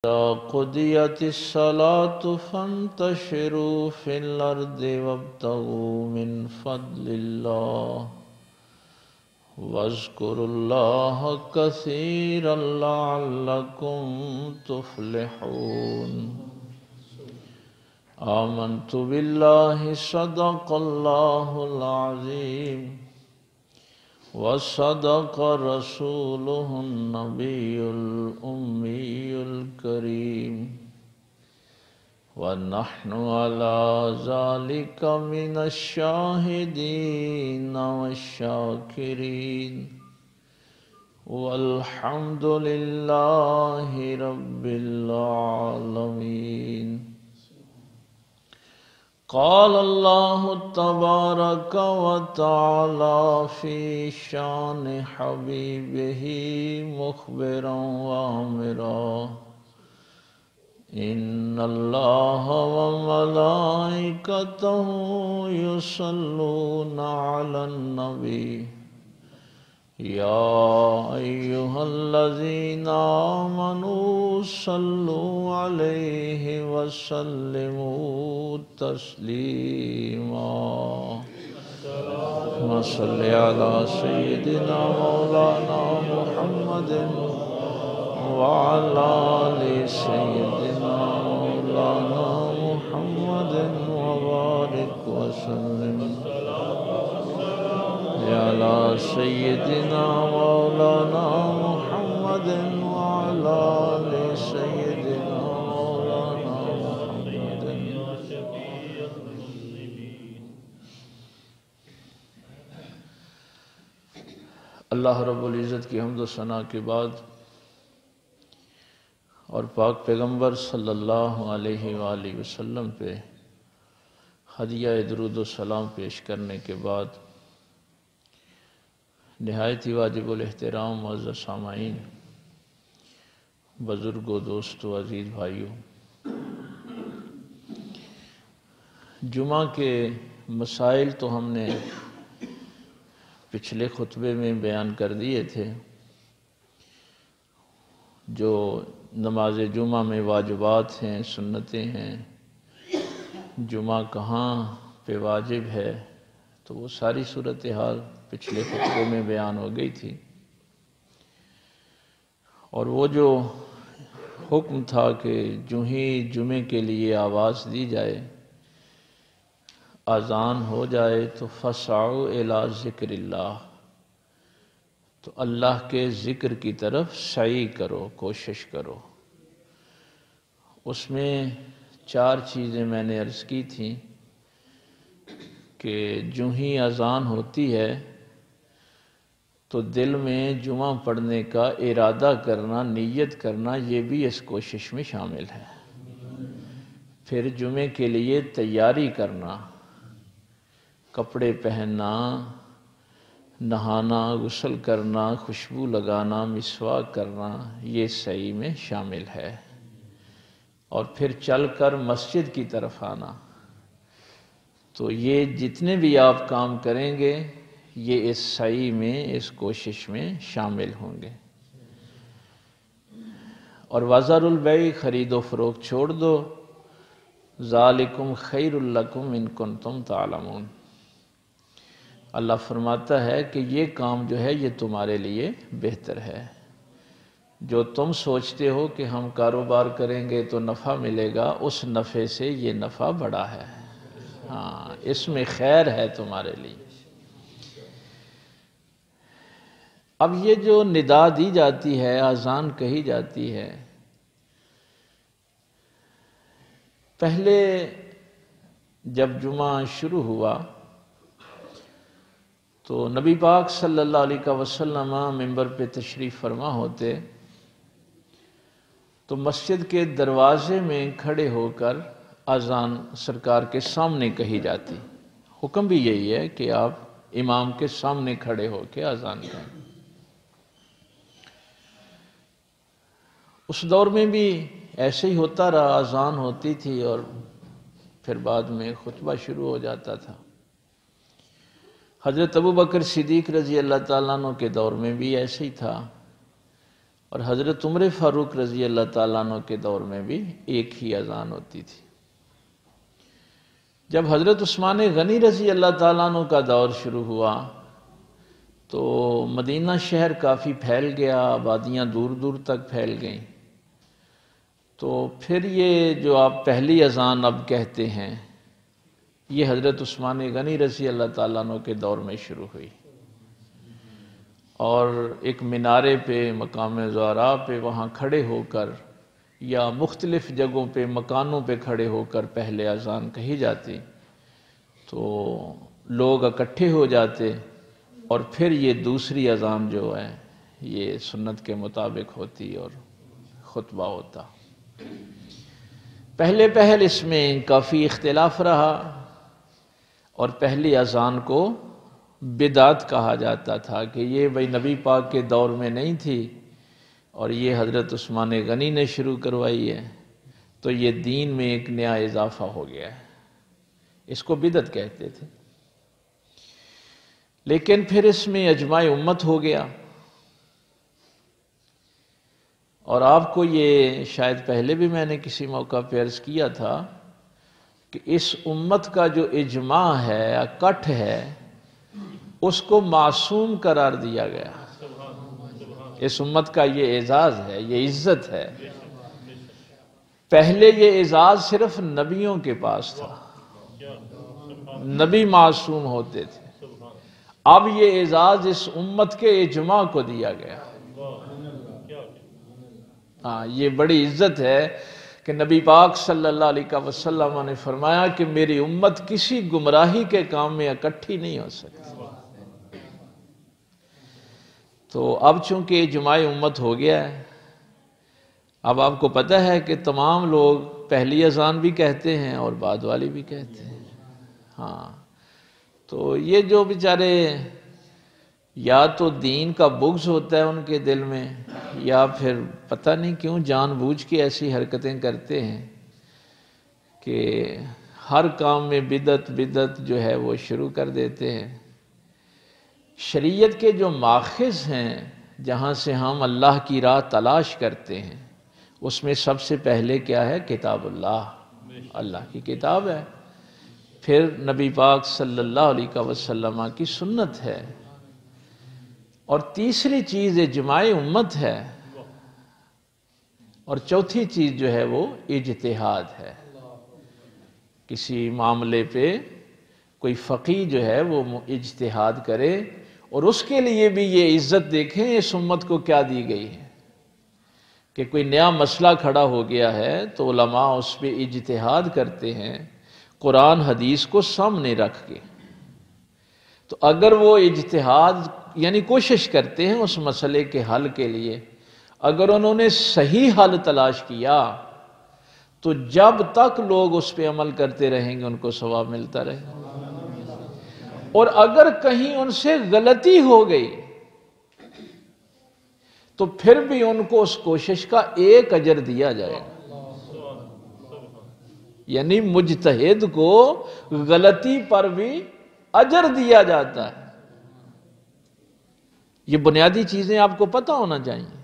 إذا قضيت الصلاة فانتشروا في الأرض وابتغوا من فضل الله واذكروا الله كثيرا لعلكم تفلحون آمنت بالله صدق الله العظيم وصدق رسوله النبي الأمي الكريم ونحن على ذلك من الشاهدين والشاكرين والحمد لله رب العالمين. قال الله تبارك وتعالى في شان حبيبه مخبرا وآمرا إن الله وملائكته يصلون على النبي يا أيها الذين آمنوا صلوا عليه وسلموا تسليما. اللهم صل على سيدنا مولانا محمد وعلى آل سيدنا مولانا محمد وبارك وسلم على سيدنا مولانا محمد وعلى آل سيدنا مولانا محمد. اللہ رب العزت کی حمد و ثنا کے بعد اور پاک پیغمبر صلی اللہ علیہ وآلہ وسلم پہ ہدیہ درود و سلام پیش کرنے کے بعد نہایت ہی واجب الاحترام معزز سامعین، بزرگوں، دوستوں، عزیز بھائیوں، جمعہ کے مسائل تو ہم نے پچھلے خطبے میں بیان کر دیے تھے. جو نماز جمعہ میں واجبات ہیں، سنتیں ہیں، جمعہ کہاں پہ واجب ہے، تو وہ ساری صورتحال پچھلے خطبے میں بیان ہو گئی تھی. اور وہ جو حکم تھا کہ جو ہی جمعے کے لیے آواز دی جائے، اذان ہو جائے تو فَسْعَوْا إِلَىٰ ذِكْرِ اللَّهِ، تو اللہ کے ذکر کی طرف سعی کرو، کوشش کرو. اس میں 4 چیزیں میں نے عرض کی تھیں کہ جو ہی اذان ہوتی ہے تو دل میں جمعہ پڑھنے کا ارادہ کرنا، نیت کرنا، یہ بھی اس کوشش میں شامل ہے. پھر جمعے کے لیے تیاری کرنا، کپڑے پہننا، نہانا، غسل کرنا، خوشبو لگانا، مسواک کرنا، یہ سعی میں شامل ہے. اور پھر چل کر مسجد کی طرف آنا. تو یہ جتنے بھی آپ کام کریں گے یہ اس سعی میں، اس کوشش میں شامل ہوں گے. اور وَذَرُوا الْبَيْعَ، خرید و فروخت چھوڑ دو. ذَلِكُمْ خَيْرٌ لَكُمْ إِن كُنتُمْ تَعْلَمُونَ. اللہ فرماتا ہے کہ یہ کام جو ہے یہ تمہارے لیے بہتر ہے. جو تم سوچتے ہو کہ ہم کاروبار کریں گے تو نفع ملے گا، اس نفع سے یہ نفع بڑا ہے. ہاں، اس میں خیر ہے تمہارے لیے. اب یہ جو ندا دی جاتی ہے، اذان کہی جاتی ہے، پہلے جب جمعہ شروع ہوا تو نبی پاک صلی اللہ علیہ وسلم منبر پہ تشریف فرما ہوتے تو مسجد کے دروازے میں کھڑے ہو کر اذان سرکار کے سامنے کہی جاتی. حکم بھی یہی ہے کہ آپ امام کے سامنے کھڑے ہو کے اذان کہیں. اس دور میں بھی ایسے ہی ہوتا رہا، اذان ہوتی تھی اور پھر بعد میں خطبہ شروع ہو جاتا تھا. حضرت ابوبکر صدیق رضی اللہ تعالیٰ عنہ کے دور میں بھی ایسے ہی تھا. اور حضرت عمر فاروق رضی اللہ تعالیٰ عنہ کے دور میں بھی ایک ہی اذان ہوتی تھی۔ جب حضرت عثمان غنی رضی اللہ تعالیٰ عنہ کا دور شروع ہوا تو مدینہ شہر کافی پھیل گیا، آبادیاں دور دور تک پھیل گئیں، تو پھر یہ جو آپ پہلی اذان اب کہتے ہیں یہ حضرت عثمان غنی رضی اللہ تعالیٰ عنہ کے دور میں شروع ہوئی، اور ایک مینارے پہ، مقام زہراء پہ وہاں کھڑے ہو کر یا مختلف جگہوں پہ، مکانوں پہ کھڑے ہو کر پہلے اذان کہی جاتی، تو لوگ اکٹھے ہو جاتے، اور پھر یہ دوسری اذان جو ہے یہ سنت کے مطابق ہوتی اور خطبہ ہوتا۔ پہلے اس میں کافی اختلاف رہا، اور پہلی اذان کو بدعت کہا جاتا تھا کہ یہ بھئی نبی پاک کے دور میں نہیں تھی اور یہ حضرت عثمان غنی نے شروع کروائی ہے، تو یہ دین میں ایک نیا اضافہ ہو گیا ہے، اس کو بدعت کہتے تھے۔ لیکن پھر اس میں اجماع امت ہو گیا، اور آپ کو یہ شاید پہلے بھی میں نے کسی موقع پہ عرض کیا تھا کہ اس امت کا جو اجماع ہے، اکٹھ ہے، اس کو معصوم قرار دیا گیا۔ اس امت کا یہ اعزاز ہے، یہ عزت ہے۔ پہلے یہ اعزاز صرف نبیوں کے پاس تھا، نبی معصوم ہوتے تھے، اب یہ اعزاز اس امت کے اجماع کو دیا گیا۔ ہاں، یہ بڑی عزت ہے کہ نبی پاک صلی اللہ علیہ وسلم نے فرمایا کہ میری امت کسی گمراہی کے کام میں اکٹھی نہیں ہو سکتی۔ تو اب چونکہ اجماع امت ہو گیا ہے، اب آپ کو پتہ ہے کہ تمام لوگ پہلی اذان بھی کہتے ہیں اور بعد والی بھی کہتے ہیں۔ ہاں، تو یہ جو بیچارے یا تو دین کا بغض ہوتا ہے ان کے دل میں، یا پھر پتہ نہیں کیوں جان بوجھ کے ایسی حرکتیں کرتے ہیں کہ ہر کام میں بدعت جو ہے وہ شروع کر دیتے ہیں۔ شریعت کے جو ماخذ ہیں جہاں سے ہم اللہ کی راہ تلاش کرتے ہیں، اس میں سب سے پہلے کیا ہے؟ کتاب اللہ، اللہ کی کتاب ہے، پھر نبی پاک صلی اللہ علیہ وسلم کی سنت ہے، اور تیسری چیز اجماع امت ہے، اور چوتھی چیز جو ہے وہ اجتہاد ہے۔ کسی معاملے پہ کوئی فقیہ جو ہے وہ اجتہاد کرے، اور اس کے لیے بھی یہ عزت دیکھیں اس امت کو کیا دی گئی ہے کہ کوئی نیا مسئلہ کھڑا ہو گیا ہے تو علماء اس پہ اجتہاد کرتے ہیں قرآن حدیث کو سامنے رکھ کے۔ تو اگر وہ اجتہاد یعنی کوشش کرتے ہیں اس مسئلے کے حل کے لیے، اگر انہوں نے صحیح حل تلاش کیا تو جب تک لوگ اس پہ عمل کرتے رہیں گے ان کو ثواب ملتا رہے گا، اور اگر کہیں ان سے غلطی ہو گئی تو پھر بھی ان کو اس کوشش کا ایک اجر دیا جائے گا۔ یعنی مجتہد کو غلطی پر بھی اجر دیا جاتا ہے۔ یہ بنیادی چیزیں آپ کو پتہ ہونا چاہیے۔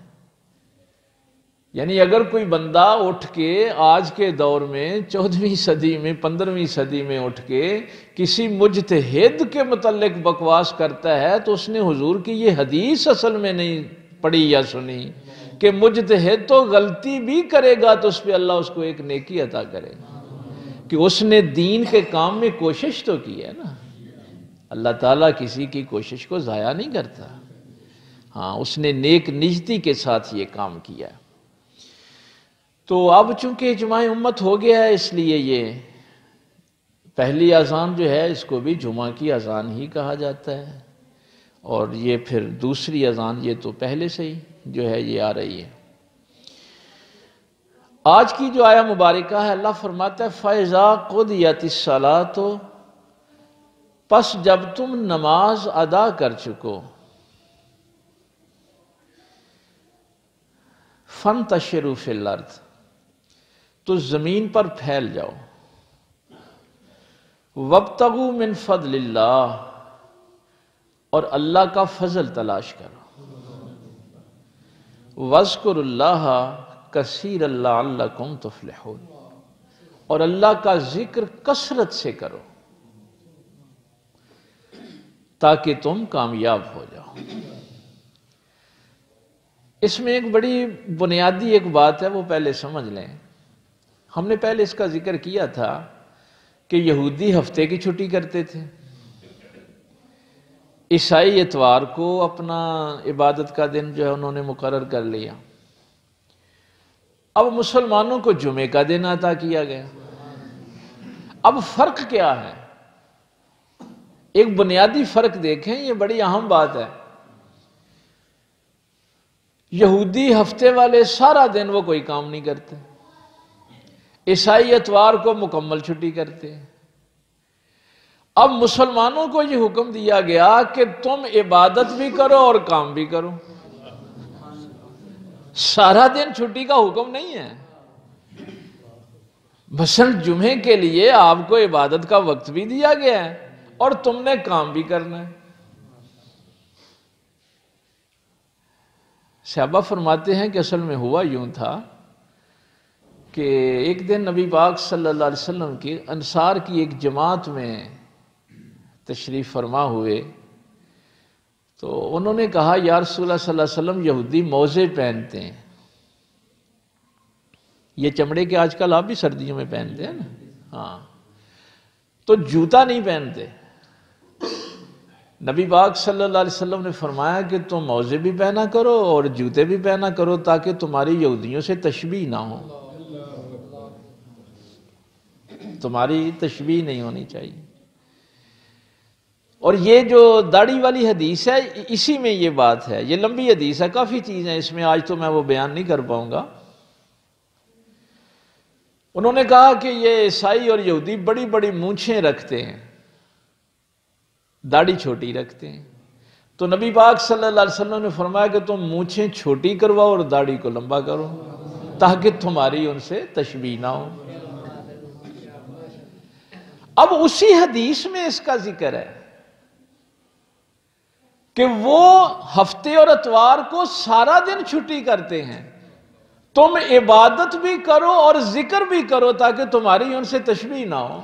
یعنی اگر کوئی بندہ اٹھ کے آج کے دور میں 14ویں صدی میں 15ویں صدی میں اٹھ کے کسی مجتہد کے متعلق بکواس کرتا ہے تو اس نے حضور کی یہ حدیث اصل میں نہیں پڑھی یا سنی کہ مجتہد تو غلطی بھی کرے گا تو اس پہ اللہ اس کو ایک نیکی عطا کرے گا، کہ اس نے دین کے کام میں کوشش تو کی ہے نا۔ اللہ تعالیٰ کسی کی کوشش کو ضائع نہیں کرتا۔ ہاں، اس نے نیک نیتی کے ساتھ یہ کام کیا۔ تو اب چونکہ اجماع امت ہو گیا ہے، اس لیے یہ پہلی اذان جو ہے اس کو بھی جمعہ کی اذان ہی کہا جاتا ہے، اور یہ پھر دوسری اذان یہ تو پہلے سے ہی جو ہے یہ آ رہی ہے۔ آج کی جو آیہ مبارکہ ہے، اللہ فرماتا ہے فَإِذَا قُضِيَتِ الصَّلَاةُ، پس جب تم نماز ادا کر چکو، فَانْتَشِرُوا فِي الْأَرْضِ، تو زمین پر پھیل جاؤ، وَابْتَغُوا مِنْ فَضْلِ اللَّهِ، اور اللہ کا فضل تلاش کرو، وَاذْكُرُوا اللَّهَ كَثِيرًا لَعَلَّكُمْ تُفْلِحُونَ، اور اللہ کا ذکر کثرت سے کرو تاکہ تم کامیاب ہو جاؤ۔ اس میں ایک بڑی بنیادی ایک بات ہے، وہ پہلے سمجھ لیں۔ ہم نے پہلے اس کا ذکر کیا تھا کہ یہودی ہفتے کی چھٹی کرتے تھے، عیسائی اتوار کو اپنا عبادت کا دن جو ہے انہوں نے مقرر کر لیا۔ اب مسلمانوں کو جمعے کا دن عطا کیا گیا۔ اب فرق کیا ہے؟ ایک بنیادی فرق دیکھیں، یہ بڑی اہم بات ہے۔ یہودی ہفتے والے سارا دن وہ کوئی کام نہیں کرتے، عیسائی اتوار کو مکمل چھٹی کرتے ہیں۔ اب مسلمانوں کو یہ حکم دیا گیا کہ تم عبادت بھی کرو اور کام بھی کرو، سارا دن چھٹی کا حکم نہیں ہے۔ مثلا جمعے کے لیے آپ کو عبادت کا وقت بھی دیا گیا ہے اور تم نے کام بھی کرنا ہے۔ صحابہ فرماتے ہیں کہ اصل میں ہوا یوں تھا کہ ایک دن نبی پاک صلی اللہ علیہ وسلم کی انصار کی ایک جماعت میں تشریف فرما ہوئے، تو انہوں نے کہا یا رسول اللہ صلی اللہ علیہ وسلم یہودی موزے پہنتے ہیں، یہ چمڑے کے آج کل آپ بھی سردیوں میں پہنتے ہیں نا، ہاں، تو جوتا نہیں پہنتے۔ نبی پاک صلی اللہ علیہ وسلم نے فرمایا کہ تم موزے بھی پہنا کرو اور جوتے بھی پہنا کرو تاکہ تمہاری یہودیوں سے تشبیہ نہ ہو، تمہاری تشبیہ نہیں ہونی چاہیے۔ اور یہ جو داڑھی والی حدیث ہے اسی میں یہ بات ہے، یہ لمبی حدیث ہے، کافی چیزیں اس میں، آج تو میں وہ بیان نہیں کر پاؤں گا۔ انہوں نے کہا کہ یہ عیسائی اور یہودی بڑی بڑی مونچھیں رکھتے ہیں، داڑھی چھوٹی رکھتے ہیں، تو نبی پاک صلی اللہ علیہ وسلم نے فرمایا کہ تم مونچھیں چھوٹی کرواؤ اور داڑھی کو لمبا کرو تاکہ تمہاری ان سے تشبیہ نہ ہو۔ اب اسی حدیث میں اس کا ذکر ہے کہ وہ ہفتے اور اتوار کو سارا دن چھٹی کرتے ہیں، تم عبادت بھی کرو اور ذکر بھی کرو تاکہ تمہاری ان سے تشبیہ نہ ہو۔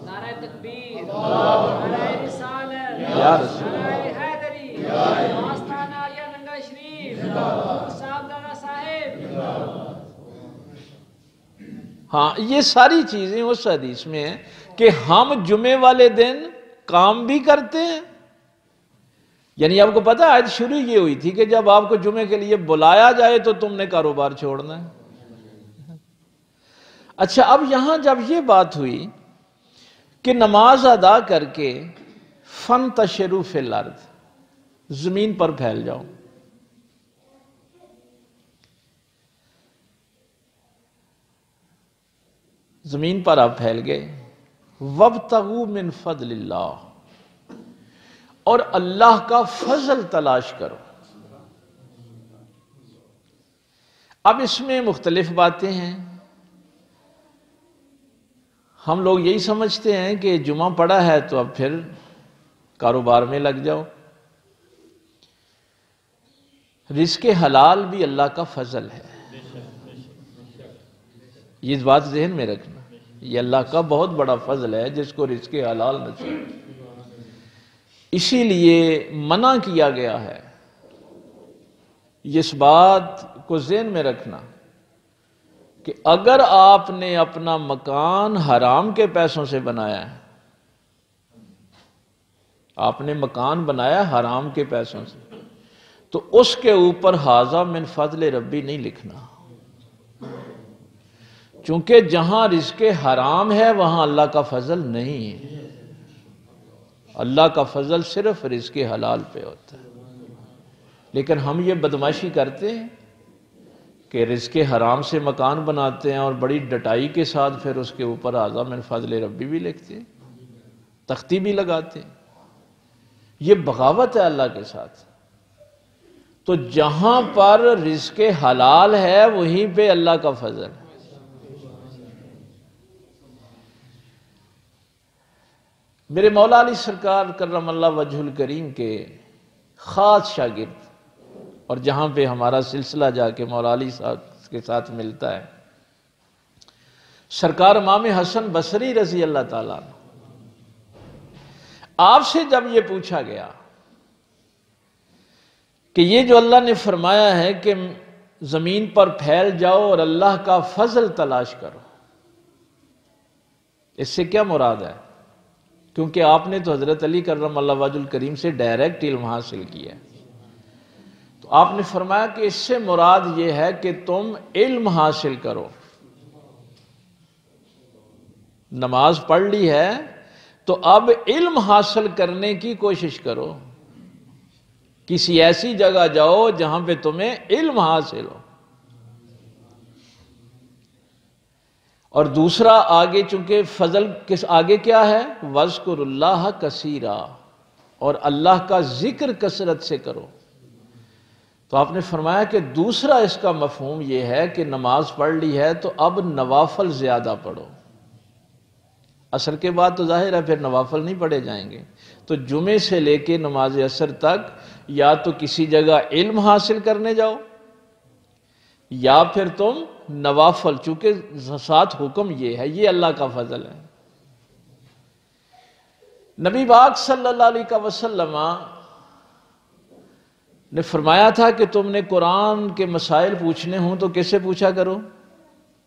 نعرہ تکبیر، نعرہ رسالت، یا رسول نعرہ حیدری، آستانہ عالیہ ننگا شریف، صاحب دادا صاحب۔ ہاں، یہ ساری چیزیں اس حدیث میں ہیں کہ ہم جمعے والے دن کام بھی کرتے ہیں۔ یعنی آپ کو پتہ ہے آیت شروع یہ ہوئی تھی کہ جب آپ کو جمعے کے لیے بلایا جائے تو تم نے کاروبار چھوڑنا ہے۔ اچھا، اب یہاں جب یہ بات ہوئی کہ نماز ادا کر کے فانتشروا فی الارض، زمین پر پھیل جاؤ، زمین پر آپ پھیل گئے، وابتغوا من فضل اللہ، اور اللہ کا فضل تلاش کرو۔ اب اس میں مختلف باتیں ہیں۔ ہم لوگ یہی سمجھتے ہیں کہ جمعہ پڑا ہے تو اب پھر کاروبار میں لگ جاؤ۔ رزق حلال بھی اللہ کا فضل ہے، یہ بات ذہن میں رکھنا، یہ اللہ کا بہت بڑا فضل ہے جس کو رزق حلال نصیب، اسی لیے منع کیا گیا ہے۔ اس بات کو ذہن میں رکھنا کہ اگر آپ نے اپنا مکان حرام کے پیسوں سے بنایا ہے، آپ نے مکان بنایا حرام کے پیسوں سے، تو اس کے اوپر ھذا من فضل ربی نہیں لکھنا، چونکہ جہاں رزق حرام ہے وہاں اللہ کا فضل نہیں ہے۔ اللہ کا فضل صرف رزق حلال پہ ہوتا ہے، لیکن ہم یہ بدمعاشی کرتے ہیں کہ رزق حرام سے مکان بناتے ہیں اور بڑی ڈٹائی کے ساتھ پھر اس کے اوپر ھذا من فضل ربی بھی لکھتے ہیں، تختی بھی لگاتے ہیں۔ یہ بغاوت ہے اللہ کے ساتھ۔ تو جہاں پر رزق حلال ہے وہیں پہ اللہ کا فضل ہے۔ میرے مولا علی سرکار کرم اللہ وجہ الکریم کے خاص شاگرد اور جہاں پہ ہمارا سلسلہ جا کے مولا علی صاحب کے ساتھ ملتا ہے، سرکار امام حسن بصری رضی اللہ تعالیٰ عنہ، آپ سے جب یہ پوچھا گیا کہ یہ جو اللہ نے فرمایا ہے کہ زمین پر پھیل جاؤ اور اللہ کا فضل تلاش کرو، اس سے کیا مراد ہے؟ کیونکہ آپ نے تو حضرت علی کرم اللہ وجہ الکریم سے ڈائریکٹ علم حاصل کیا ہے، تو آپ نے فرمایا کہ اس سے مراد یہ ہے کہ تم علم حاصل کرو۔ نماز پڑھ لی ہے تو اب علم حاصل کرنے کی کوشش کرو، کسی ایسی جگہ جاؤ جہاں پہ تمہیں علم حاصل ہو۔ اور دوسرا آگے چونکہ فضل کس آگے کیا ہے؟ وَاذْكُرُ اللَّهَ كَثِيرًا، اور اللہ کا ذکر کثرت سے کرو۔ تو آپ نے فرمایا کہ دوسرا اس کا مفہوم یہ ہے کہ نماز پڑھ لی ہے تو اب نوافل زیادہ پڑھو۔ عصر کے بعد تو ظاہر ہے پھر نوافل نہیں پڑھے جائیں گے، تو جمعے سے لے کے نماز عصر تک یا تو کسی جگہ علم حاصل کرنے جاؤ یا پھر تم نوافل، چونکہ ساتھ حکم یہ ہے، یہ اللہ کا فضل ہے۔ نبی پاک صلی اللہ علیہ وسلم نے فرمایا تھا کہ تم نے قرآن کے مسائل پوچھنے ہوں تو کس سے پوچھا کرو؟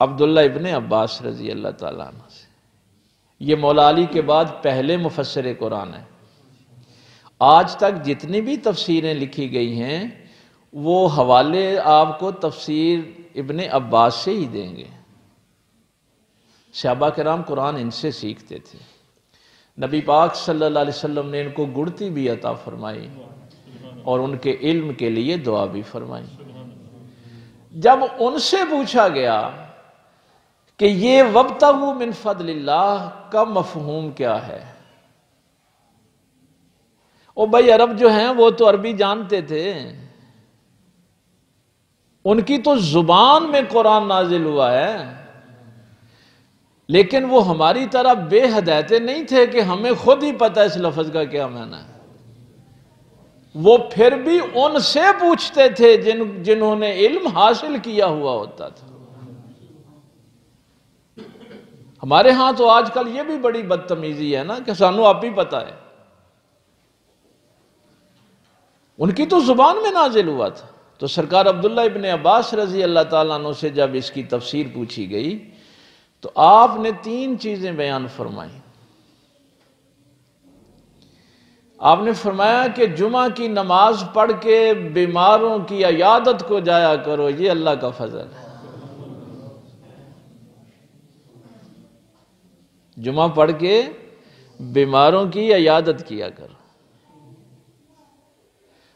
عبداللہ ابن عباس رضی اللہ تعالیٰ عنہ سے۔ یہ مولا علی کے بعد پہلے مفسر قرآن ہیں۔ آج تک جتنی بھی تفسیریں لکھی گئی ہیں وہ حوالے آپ کو تفسیر ابن عباس سے ہی دیں گے۔ صحابہ کرام قرآن ان سے سیکھتے تھے۔ نبی پاک صلی اللہ علیہ وسلم نے ان کو گڑتی بھی عطا فرمائی اور ان کے علم کے لیے دعا بھی فرمائی۔ جب ان سے پوچھا گیا کہ یہ وَابْتَغُوا مِن فَضْلِ اللَّهِ کا مفہوم کیا ہے، او بھائی عرب جو ہیں وہ تو عربی جانتے تھے، ان کی تو زبان میں قرآن نازل ہوا ہے، لیکن وہ ہماری طرح بے ہدایتیں نہیں تھے کہ ہمیں خود ہی پتہ اس لفظ کا کیا معنی ہے۔ وہ پھر بھی ان سے پوچھتے تھے جنہوں نے علم حاصل کیا ہوا ہوتا تھا۔ ہمارے ہاں تو آج کل یہ بھی بڑی بدتمیزی ہے نا کہ سانو آپ ہی پتہ ہے، ان کی تو زبان میں نازل ہوا تھا۔ تو سرکار عبداللہ ابن عباس رضی اللہ تعالیٰ عنہ سے جب اس کی تفسیر پوچھی گئی تو آپ نے 3 چیزیں بیان فرمائیں۔ آپ نے فرمایا کہ جمعہ کی نماز پڑھ کے بیماروں کی عیادت کو جایا کرو، یہ اللہ کا فضل ہے۔ جمعہ پڑھ کے بیماروں کی عیادت کیا کرو۔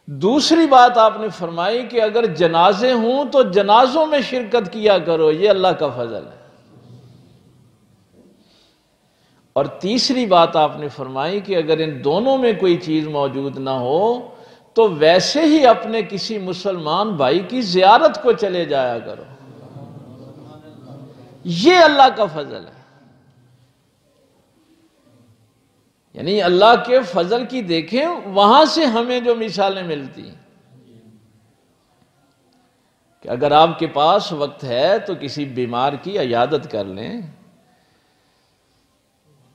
دوسری بات آپ نے فرمائی کہ اگر جنازے ہوں تو جنازوں میں شرکت کیا کرو، یہ اللہ کا فضل ہے۔ اور تیسری بات آپ نے فرمائی کہ اگر ان دونوں میں کوئی چیز موجود نہ ہو تو ویسے ہی اپنے کسی مسلمان بھائی کی زیارت کو چلے جایا کرو، یہ اللہ کا فضل ہے۔ یعنی اللہ کے فضل کی دیکھیں وہاں سے ہمیں جو مثالیں ملتی ہیں کہ اگر آپ کے پاس وقت ہے تو کسی بیمار کی عیادت کر لیں،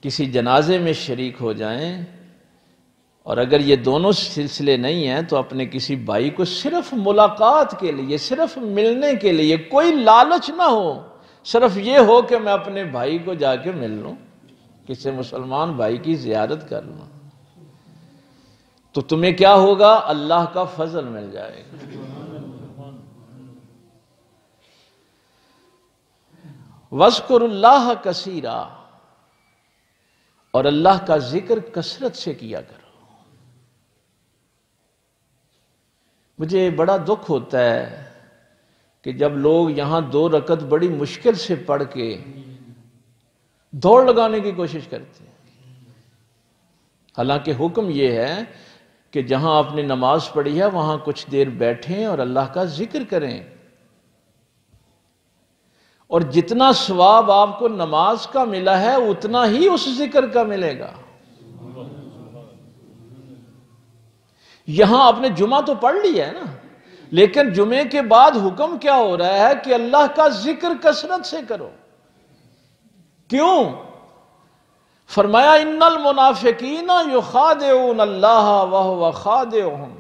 کسی جنازے میں شریک ہو جائیں، اور اگر یہ دونوں سلسلے نہیں ہیں تو اپنے کسی بھائی کو صرف ملاقات کے لیے، صرف ملنے کے لیے، کوئی لالچ نہ ہو، صرف یہ ہو کہ میں اپنے بھائی کو جا کے مل لوں، کسی مسلمان بھائی کی زیارت کر لوں، تو تمہیں کیا ہوگا؟ اللہ کا فضل مل جائے گا۔ وَاذْكُرُوا اللَّهَ كَثِيرًا، اور اللہ کا ذکر کثرت سے کیا کرو۔ مجھے بڑا دکھ ہوتا ہے کہ جب لوگ یہاں 2 رکعت بڑی مشکل سے پڑھ کے دوڑ لگانے کی کوشش کرتے ہیں، حالانکہ حکم یہ ہے کہ جہاں آپ نے نماز پڑھی ہے وہاں کچھ دیر بیٹھیں اور اللہ کا ذکر کریں، اور جتنا ثواب آپ کو نماز کا ملا ہے اتنا ہی اس ذکر کا ملے گا۔ یہاں آپ نے جمعہ تو پڑھ لی ہے نا، لیکن جمعے کے بعد حکم کیا ہو رہا ہے کہ اللہ کا ذکر کثرت سے کرو. کیوں؟ فرمایا ان المنافقین یخادعون اللہ وہو خادعہم.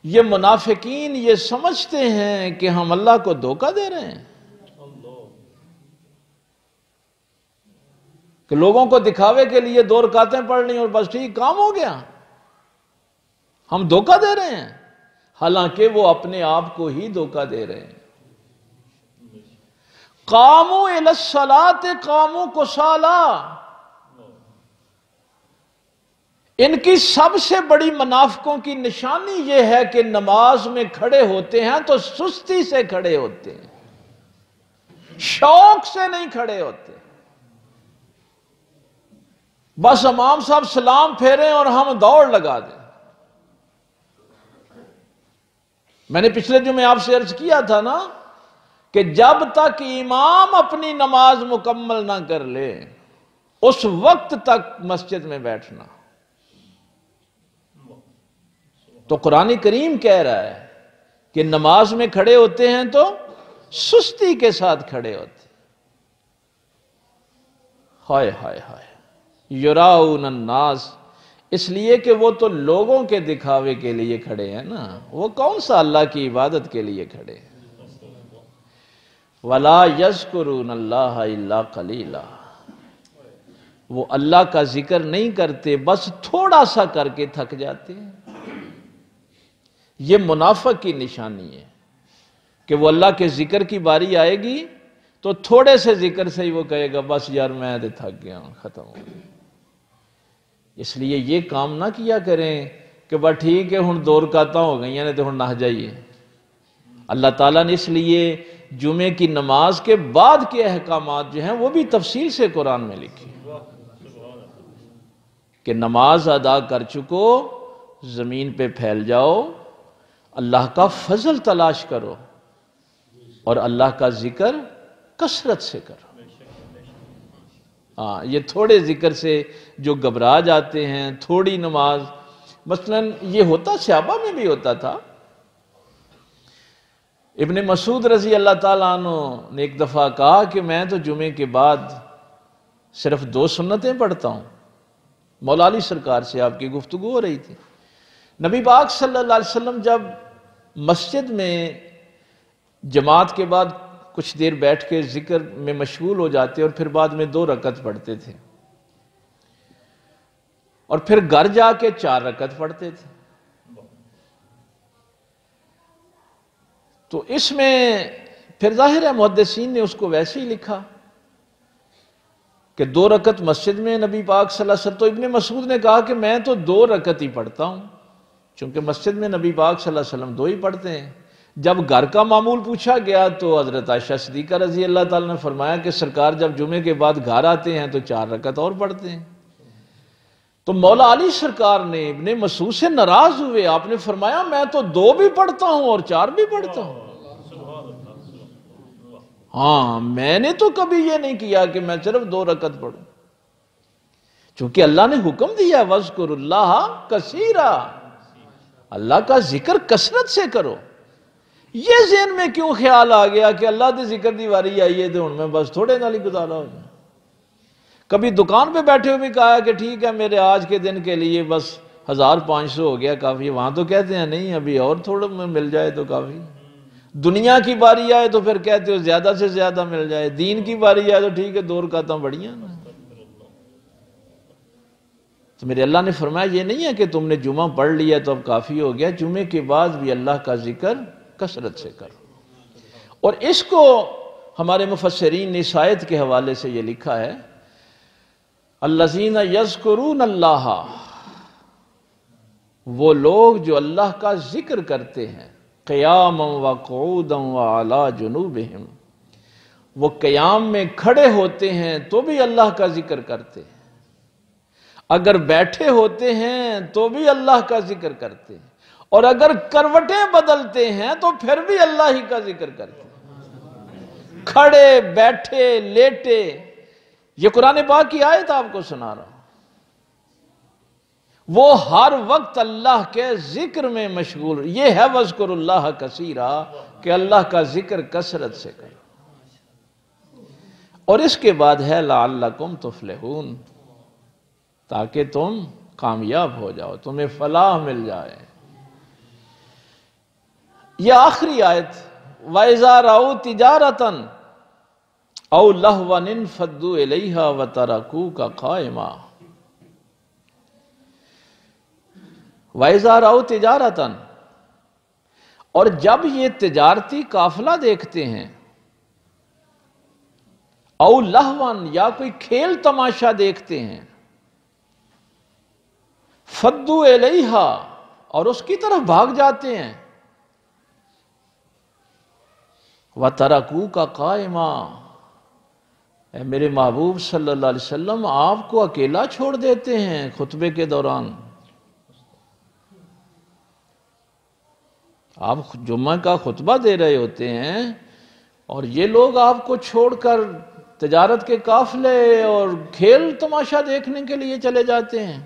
یہ منافقین یہ سمجھتے ہیں کہ ہم اللہ کو دھوکہ دے رہے ہیں، کہ لوگوں کو دکھاوے کے لیے 2 رکعتیں پڑھ لیں اور بس ٹھیک کام ہو گیا، ہم دھوکہ دے رہے ہیں. حالانکہ وہ اپنے آپ کو ہی دھوکہ دے رہے ہیں. قاموا الی الصلاۃ قاموا کسالا. ان کی سب سے بڑی منافقوں کی نشانی یہ ہے کہ نماز میں کھڑے ہوتے ہیں تو سستی سے کھڑے ہوتے ہیں، شوق سے نہیں کھڑے ہوتے. بس امام صاحب سلام پھیریں اور ہم دوڑ لگا دیں. میں نے پچھلے جمعے آپ سے عرض کیا تھا نا کہ جب تک امام اپنی نماز مکمل نہ کر لے اس وقت تک مسجد میں بیٹھنا. تو قرآن کریم کہہ رہا ہے کہ نماز میں کھڑے ہوتے ہیں تو سستی کے ساتھ کھڑے ہوتے. ہائے ہائے ہائے. یراؤن الناس، اس لیے کہ وہ تو لوگوں کے دکھاوے کے لیے کھڑے ہیں نا، وہ کون سا اللہ کی عبادت کے لیے کھڑے ہیں. وَلَا يَذْكُرُونَ اللَّهَ إِلَّا قَلِيلًا. وہ اللہ کا ذکر نہیں کرتے، بس تھوڑا سا کر کے تھک جاتے ہیں. یہ منافق کی نشانی ہے کہ وہ اللہ کے ذکر کی باری آئے گی تو تھوڑے سے ذکر سے ہی وہ کہے گا بس یار میں تو تھک گیا ہوں، ختم ہو گیا. اس لیے یہ کام نہ کیا کریں کہ بس ٹھیک ہے ہن 2 رکعتاں ہو گئی ہیں تو ہن نہ جائیے. اللہ تعالیٰ نے اس لیے جمعے کی نماز کے بعد کے احکامات جو ہیں وہ بھی تفصیل سے قرآن میں لکھی کہ نماز ادا کر چکو، زمین پہ پھیل جاؤ، اللہ کا فضل تلاش کرو اور اللہ کا ذکر کثرت سے کرو. یہ تھوڑے ذکر سے جو گھبرا جاتے ہیں، تھوڑی نماز، مثلا یہ ہوتا صحابہ میں بھی ہوتا تھا. ابن مسعود رضی اللہ تعالیٰ عنہ نے ایک دفعہ کہا کہ میں تو جمعے کے بعد صرف 2 سنتیں پڑھتا ہوں. مولا علی سرکار سے آپ کی گفتگو ہو رہی تھی. نبی پاک صلی اللہ علیہ وسلم جب مسجد میں جماعت کے بعد کچھ دیر بیٹھ کے ذکر میں مشغول ہو جاتے اور پھر بعد میں 2 رکعت پڑھتے تھے اور پھر گھر جا کے 4 رکعت پڑھتے تھے. تو اس میں پھر ظاہر ہے محدثین نے اس کو ویسے ہی لکھا کہ 2 رکعت مسجد میں نبی پاک صلی اللہ علیہ وسلم. تو ابن مسعود نے کہا کہ میں تو 2 رکعت ہی پڑھتا ہوں، چونکہ مسجد میں نبی پاک صلی اللہ علیہ وسلم 2 ہی پڑھتے ہیں. جب گھر کا معمول پوچھا گیا تو حضرت عائشہ صدیقہ رضی اللہ تعالیٰ نے فرمایا کہ سرکار جب جمعے کے بعد گھر آتے ہیں تو 4 رکعت اور پڑھتے ہیں. تو مولا علی سرکار نے ابن مسعود سے ناراض ہوئے. آپ نے فرمایا میں تو 2 بھی پڑھتا ہوں اور 4 بھی پڑھتا ہوں. ہاں میں نے تو کبھی یہ نہیں کیا کہ میں صرف 2 رکعت پڑھوں، چونکہ اللہ نے حکم دیا وَاذْكُرُوا اللَّهَ كَثِيرًا، اللہ کا ذکر کثرت سے کرو. یہ ذہن میں کیوں خیال آ گیا کہ اللہ دے ذکر دی واری آئی ہے تو ہن میں بس تھوڑے نال ہی گزارا ہو جائے. کبھی دکان پہ بیٹھے ہوئے بھی کہا کہ ٹھیک ہے میرے آج کے دن کے لیے بس 1500 ہو گیا کافی. وہاں تو کہتے ہیں نہیں ابھی اور تھوڑا میں مل جائے تو کافی. دنیا کی باری آئے تو پھر کہتے ہو زیادہ سے زیادہ مل جائے. دین کی باری آئے تو ٹھیک ہے 2 رکعتاں بڑھیاں نا. تو میرے اللہ نے فرمایا یہ نہیں ہے کہ تم نے جمعہ پڑھ لیا تو اب کافی ہو گیا، جمعے کے بعد بھی اللہ کا ذکر کثرت سے کرو. اور اس کو ہمارے مفسرین نے اس آیت کے حوالے سے یہ لکھا ہے الذین یذکرون اللہ، وہ لوگ جو اللہ کا ذکر کرتے ہیں قیاما وقعودا وعلی جنوبہم، وہ قیام میں کھڑے ہوتے ہیں تو بھی اللہ کا ذکر کرتے ہیں، اگر بیٹھے ہوتے ہیں تو بھی اللہ کا ذکر کرتے ہیں، اور اگر کروٹیں بدلتے ہیں تو پھر بھی اللہ ہی کا ذکر کرتے ہیں. کھڑے بیٹھے لیٹے، یہ قرآن پاک کی آیت آپ کو سنا رہا ہوں. وہ ہر وقت اللہ کے ذکر میں مشغول. یہ ہے وَاذْكُرُ اللَّهَ كَثِيرًا کہ اللہ کا ذکر کثرت سے کرو. اور اس کے بعد ہے لَعَلَّكُمْ تُفْلِحُونَ تاکہ تم کامیاب ہو جاؤ، تمہیں فلاح مل جائے. یہ آخری آیت وَإِذَا رَأَوْا تِجَارَةً أَوْ لَهْوًا انفَضُّوا إِلَيْهَا وَتَرَكُوكَ قَائِمًا. وَإِذَا رَأَوْا تِجَارَةً، اور جب یہ تجارتی قافلہ دیکھتے ہیں، او لہون یا کوئی کھیل تماشا دیکھتے ہیں، فدو الیہا اور اس کی طرف بھاگ جاتے ہیں، وَتَرَكُوكَ قَائِمًا اے میرے محبوب صلی اللہ علیہ وسلم آپ کو اکیلا چھوڑ دیتے ہیں خطبے کے دوران. آپ جمعہ کا خطبہ دے رہے ہوتے ہیں اور یہ لوگ آپ کو چھوڑ کر تجارت کے قافلے اور کھیل تماشا دیکھنے کے لیے چلے جاتے ہیں.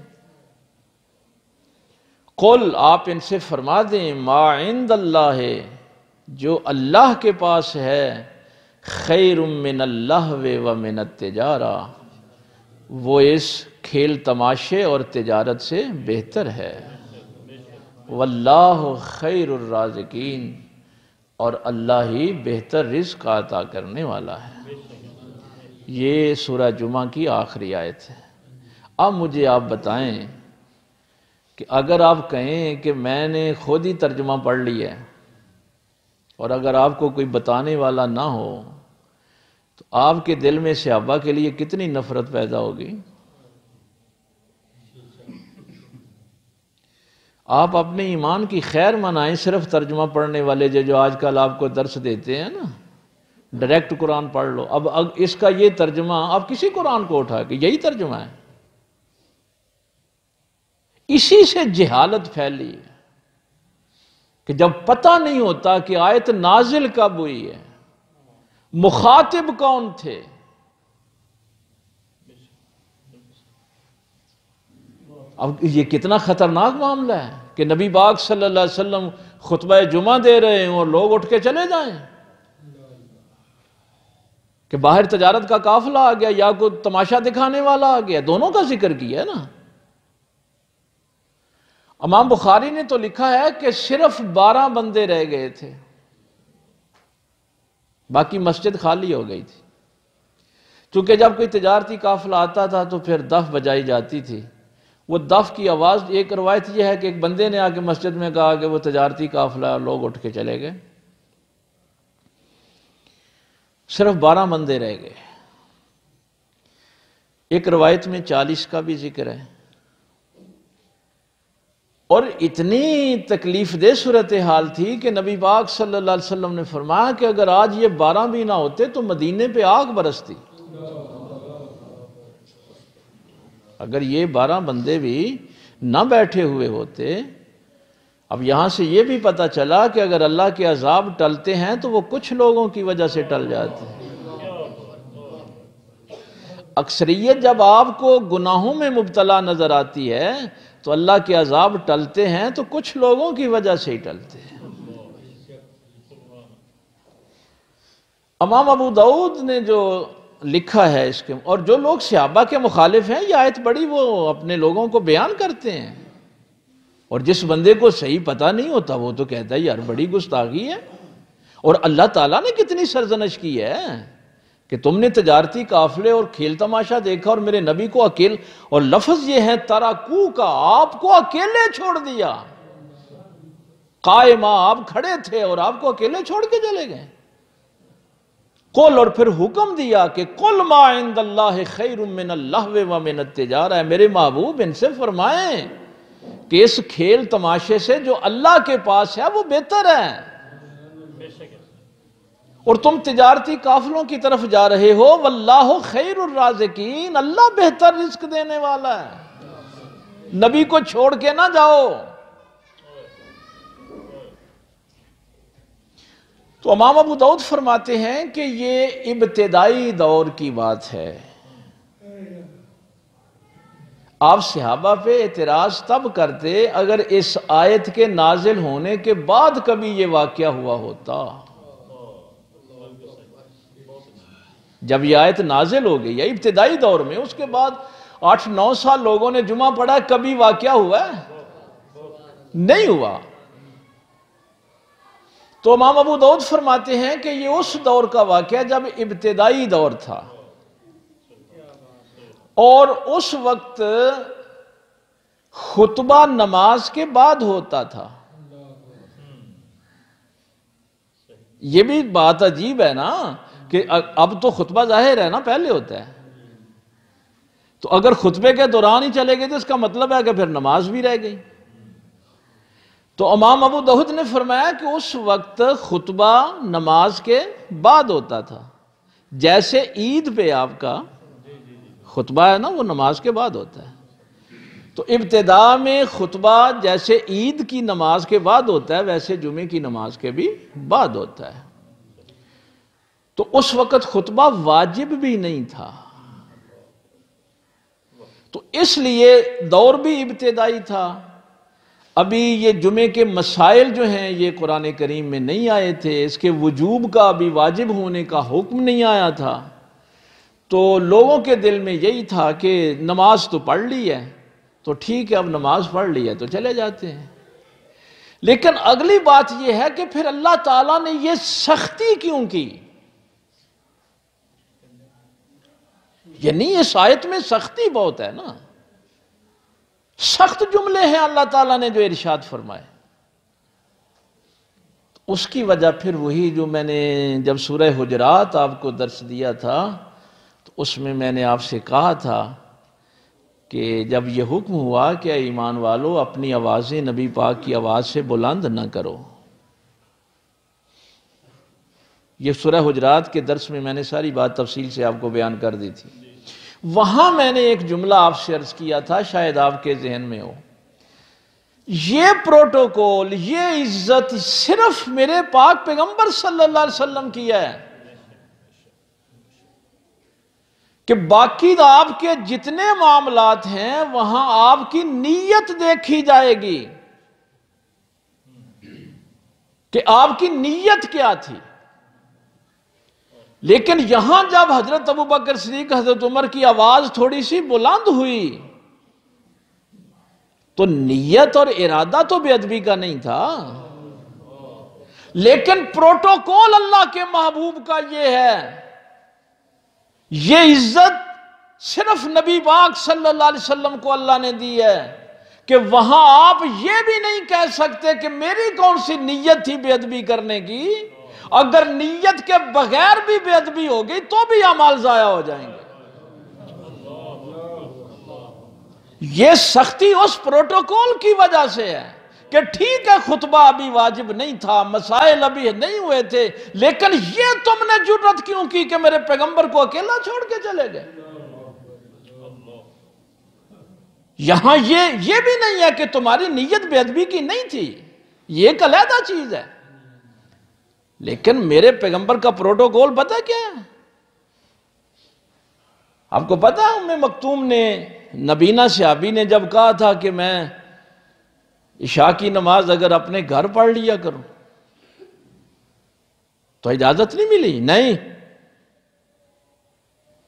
قل آپ ان سے فرما دیں ما عند اللہ جو اللہ کے پاس ہے خیر من اللہو ومن التجارہ وہ اس کھیل تماشے اور تجارت سے بہتر ہے. واللہ خیر الرازقین اور اللہ ہی بہتر رزق عطا کرنے والا ہے. یہ سورہ جمعہ کی آخری آیت ہے. اب مجھے آپ بتائیں کہ اگر آپ کہیں کہ میں نے خود ہی ترجمہ پڑھ لیا ہے اور اگر آپ کو کوئی بتانے والا نہ ہو تو آپ کے دل میں صحابہ کے لیے کتنی نفرت پیدا ہوگی. آپ اپنے ایمان کی خیر منائیں صرف ترجمہ پڑھنے والے جو آج کل آپ کو درس دیتے ہیں نا ڈائریکٹ قرآن پڑھ لو. اب اس کا یہ ترجمہ آپ کسی قرآن کو اٹھا کے یہی ترجمہ ہے. اسی سے جہالت پھیلی ہے کہ جب پتہ نہیں ہوتا کہ آیت نازل کب ہوئی ہے، مخاطب کون تھے. اب یہ کتنا خطرناک معاملہ ہے کہ نبی پاک صلی اللہ علیہ وسلم خطبہ جمعہ دے رہے ہیں اور لوگ اٹھ کے چلے جائیں کہ باہر تجارت کا قافلہ آ گیا یا کوئی تماشا دکھانے والا آ گیا. دونوں کا ذکر کیا ہے نا. امام بخاری نے تو لکھا ہے کہ صرف 12 بندے رہ گئے تھے، باقی مسجد خالی ہو گئی تھی. چونکہ جب کوئی تجارتی قافلہ آتا تھا تو پھر دف بجائی جاتی تھی. وہ دف کی آواز ایک روایت یہ ہے کہ ایک بندے نے آ کے مسجد میں کہا کہ وہ تجارتی قافلہ اور لوگ اٹھ کے چلے گئے. صرف 12 بندے رہ گئے. ایک روایت میں 40 کا بھی ذکر ہے. اور اتنی تکلیف دہ صورتحال تھی کہ نبی پاک صلی اللہ علیہ وسلم نے فرمایا کہ اگر آج یہ 12 بھی نہ ہوتے تو مدینے پہ آگ برستی. اگر یہ 12 بندے بھی نہ بیٹھے ہوئے ہوتے. اب یہاں سے یہ بھی پتہ چلا کہ اگر اللہ کے عذاب ٹلتے ہیں تو وہ کچھ لوگوں کی وجہ سے ٹل جاتے ہیں. اکثریت جب آپ کو گناہوں میں مبتلا نظر آتی ہے تو اللہ کے عذاب ٹلتے ہیں تو کچھ لوگوں کی وجہ سے ہی ٹلتے ہیں. امام ابو داؤد نے جو لکھا ہے اس کے اور جو لوگ صحابہ کے مخالف ہیں یہ آیت بڑی وہ اپنے لوگوں کو بیان کرتے ہیں. اور جس بندے کو صحیح پتہ نہیں ہوتا وہ تو کہتا ہے یار بڑی گستاخی ہے. اور اللہ تعالیٰ نے کتنی سرزنش کی ہے کہ تم نے تجارتی قافلے اور کھیل تماشا دیکھا اور میرے نبی کو اور لفظ یہ ہے ترکو کا آپ کو اکیلے چھوڑ دیا. قائمہ آپ کھڑے تھے اور آپ کو اکیلے چھوڑ کے چلے گئے. قل اور پھر حکم دیا کہ قل ما عند اللہ خیر من اللہو ومن التجارہ. میرے محبوب ان سے فرمائیں کہ اس کھیل تماشے سے جو اللہ کے پاس ہے وہ بہتر ہے. اور تم تجارتی قافلوں کی طرف جا رہے ہو واللہ خیر الرازقین اللہ بہتر رزق دینے والا ہے. نبی کو چھوڑ کے نہ جاؤ. تو امام ابو داؤد فرماتے ہیں کہ یہ ابتدائی دور کی بات ہے. آپ صحابہ پہ اعتراض تب کرتے اگر اس آیت کے نازل ہونے کے بعد کبھی یہ واقعہ ہوا ہوتا. جب یہ آیت نازل ہو گئی یا ابتدائی دور میں، اس کے بعد 8-9 سال لوگوں نے جمعہ پڑھا، کبھی واقعہ ہوا ہے؟ نہیں ہوا. تو امام ابو داؤد فرماتے ہیں کہ یہ اس دور کا واقعہ جب ابتدائی دور تھا، اور اس وقت خطبہ نماز کے بعد ہوتا تھا. یہ بھی بات عجیب ہے نا کہ اب تو خطبہ ظاہر ہے نا پہلے ہوتا ہے، تو اگر خطبے کے دوران ہی چلے گئے تو اس کا مطلب ہے کہ پھر نماز بھی رہ گئی. تو امام ابو داؤد نے فرمایا کہ اس وقت خطبہ نماز کے بعد ہوتا تھا، جیسے عید پہ آپ کا خطبہ ہے نا وہ نماز کے بعد ہوتا ہے. تو ابتدا میں خطبہ جیسے عید کی نماز کے بعد ہوتا ہے ویسے جمعے کی نماز کے بھی بعد ہوتا ہے. تو اس وقت خطبہ واجب بھی نہیں تھا، تو اس لیے دور بھی ابتدائی تھا. ابھی یہ جمعے کے مسائل جو ہیں یہ قرآن کریم میں نہیں آئے تھے، اس کے وجوب کا ابھی واجب ہونے کا حکم نہیں آیا تھا. تو لوگوں کے دل میں یہی تھا کہ نماز تو پڑھ لی ہے تو ٹھیک ہے، اب نماز پڑھ لی ہے تو چلے جاتے ہیں. لیکن اگلی بات یہ ہے کہ پھر اللہ تعالیٰ نے یہ سختی کیوں کی؟ یعنی اس آیت میں سختی بہت ہے نا، سخت جملے ہیں اللہ تعالیٰ نے جو ارشاد فرمائے. اس کی وجہ پھر وہی جو میں نے جب سورہ حجرات آپ کو درس دیا تھا تو اس میں نے آپ سے کہا تھا کہ جب یہ حکم ہوا کہ اے ایمان والو اپنی آوازیں نبی پاک کی آواز سے بلند نہ کرو. یہ سورہ حجرات کے درس میں نے ساری بات تفصیل سے آپ کو بیان کر دی تھی. وہاں میں نے ایک جملہ آپ سے عرض کیا تھا، شاید آپ کے ذہن میں ہو، یہ پروٹوکول، یہ عزت صرف میرے پاک پیغمبر صلی اللہ علیہ وسلم کی ہے کہ باقی آپ کے جتنے معاملات ہیں وہاں آپ کی نیت دیکھی جائے گی کہ آپ کی نیت کیا تھی. لیکن یہاں جب حضرت ابوبکر صدیق حضرت عمر کی آواز تھوڑی سی بلند ہوئی تو نیت اور ارادہ تو بے ادبی کا نہیں تھا، لیکن پروٹوکول اللہ کے محبوب کا یہ ہے. یہ عزت صرف نبی پاک صلی اللہ علیہ وسلم کو اللہ نے دی ہے کہ وہاں آپ یہ بھی نہیں کہہ سکتے کہ میری کون سی نیت تھی بے ادبی کرنے کی. اگر نیت کے بغیر بھی بے ادبی ہو گئی تو بھی اعمال ضائع ہو جائیں گے. یہ سختی اس پروٹوکول کی وجہ سے ہے کہ ٹھیک ہے خطبہ ابھی واجب نہیں تھا، مسائل ابھی نہیں ہوئے تھے، لیکن یہ تم نے جرأت کیوں کی کہ میرے پیغمبر کو اکیلا چھوڑ کے چلے گئے؟ یہاں یہ بھی نہیں ہے کہ تمہاری نیت بے ادبی کی نہیں تھی، یہ ایک علیحدہ چیز ہے. لیکن میرے پیغمبر کا پروٹوکول پتہ کیا ہے؟ آپ کو پتہ ہے ام مکتوم نے، نبینہ صحابی نے جب کہا تھا کہ میں عشاء کی نماز اگر اپنے گھر پڑھ لیا کروں تو اجازت نہیں ملی؟ نہیں،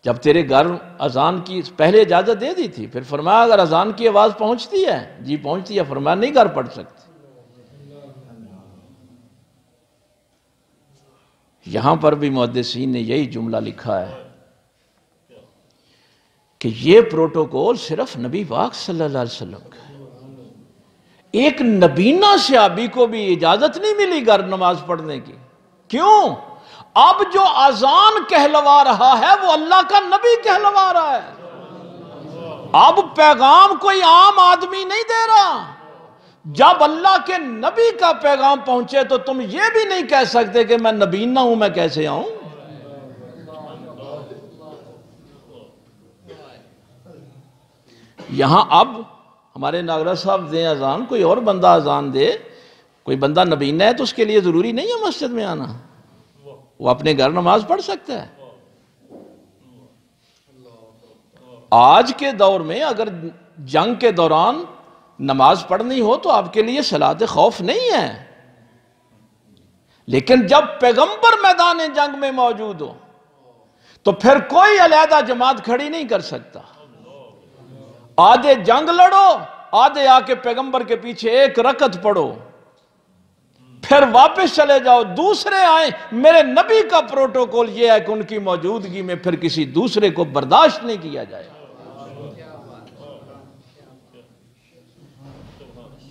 جب تیرے گھر اذان کی پہلے اجازت دے دی تھی، پھر فرمایا اگر اذان کی آواز پہنچتی ہے، جی پہنچتی ہے، فرمایا نہیں گھر پڑھ سکتے. یہاں پر بھی محدثین نے یہی جملہ لکھا ہے کہ یہ پروٹوکول صرف نبی پاک صلی اللہ علیہ وسلم کا ہے. ایک نبینہ صحابی کو بھی اجازت نہیں ملی گھر نماز پڑھنے کی. کیوں؟ اب جو اذان کہلوا رہا ہے وہ اللہ کا نبی کہلوا رہا ہے. اب پیغام کوئی عام آدمی نہیں دے رہا. جب اللہ کے نبی کا پیغام پہنچے تو تم یہ بھی نہیں کہہ سکتے کہ میں نبینہ ہوں، میں کیسے آؤں. یہاں اب ہمارے ناگرہ صاحب دیں اذان، کوئی اور بندہ اذان دے، کوئی بندہ نبینہ ہے تو اس کے لیے ضروری نہیں ہے مسجد میں آنا، وہ اپنے گھر نماز پڑھ سکتا ہے. آج کے دور میں اگر جنگ کے دوران نماز پڑھنی ہو تو آپ کے لیے صلاۃ خوف نہیں ہے، لیکن جب پیغمبر میدان جنگ میں موجود ہو تو پھر کوئی علیحدہ جماعت کھڑی نہیں کر سکتا۔ آدھے جنگ لڑو، آدھے آ کے پیغمبر کے پیچھے ایک رکعت پڑھو، پھر واپس چلے جاؤ، دوسرے آئیں۔ میرے نبی کا پروٹوکول یہ ہے کہ ان کی موجودگی میں پھر کسی دوسرے کو برداشت نہیں کیا جائے۔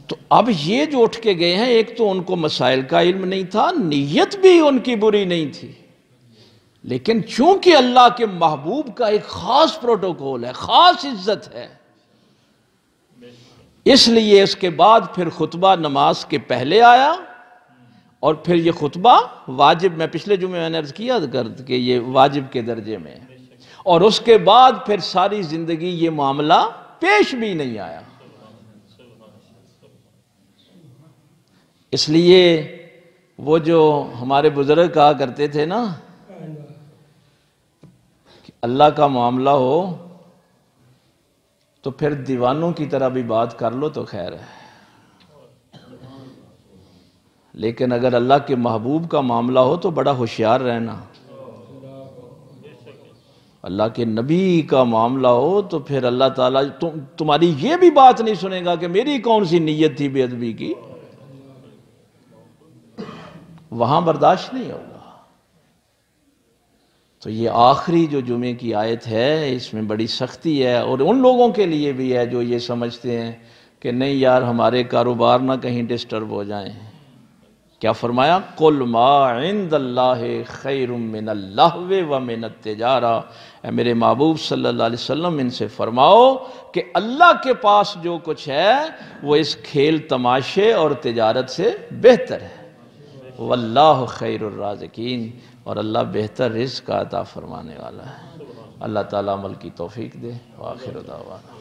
تو اب یہ جو اٹھ کے گئے ہیں، ایک تو ان کو مسائل کا علم نہیں تھا، نیت بھی ان کی بری نہیں تھی، لیکن چونکہ اللہ کے محبوب کا ایک خاص پروٹوکول ہے، خاص عزت ہے، اس لیے اس کے بعد پھر خطبہ نماز کے پہلے آیا، اور پھر یہ خطبہ واجب، میں پچھلے جمعے میں نے عرض کیا کہ یہ واجب کے درجے میں ہے، اور اس کے بعد پھر ساری زندگی یہ معاملہ پیش بھی نہیں آیا۔ اس لیے وہ جو ہمارے بزرگ کہا کرتے تھے نا کہ اللہ کا معاملہ ہو تو پھر دیوانوں کی طرح بھی بات کر لو تو خیر ہے، لیکن اگر اللہ کے محبوب کا معاملہ ہو تو بڑا ہوشیار رہنا۔ اللہ کے نبی کا معاملہ ہو تو پھر اللہ تعالیٰ تمہاری یہ بھی بات نہیں سنے گا کہ میری کون سی نیت تھی بے ادبی کی، وہاں برداشت نہیں ہوگا۔ تو یہ آخری جو جمعے کی آیت ہے اس میں بڑی سختی ہے، اور ان لوگوں کے لیے بھی ہے جو یہ سمجھتے ہیں کہ نہیں یار ہمارے کاروبار نہ کہیں ڈسٹرب ہو جائیں۔ کیا فرمایا؟ قُلْ مَا عِنْدَ اللَّهِ خَيْرٌ مِّنَ اللَّهْوِ وَمِنَ التِّجَارَةِ، اے میرے محبوب صلی اللہ علیہ وسلم ان سے فرماؤ کہ اللہ کے پاس جو کچھ ہے وہ اس کھیل تماشے اور تجارت سے بہتر ہے۔ واللہ خیر الرازقین، اور اللہ بہتر رزق کا عطا فرمانے والا ہے۔ اللہ تعالیٰ عمل کی توفیق دے۔ وآخر دعوانا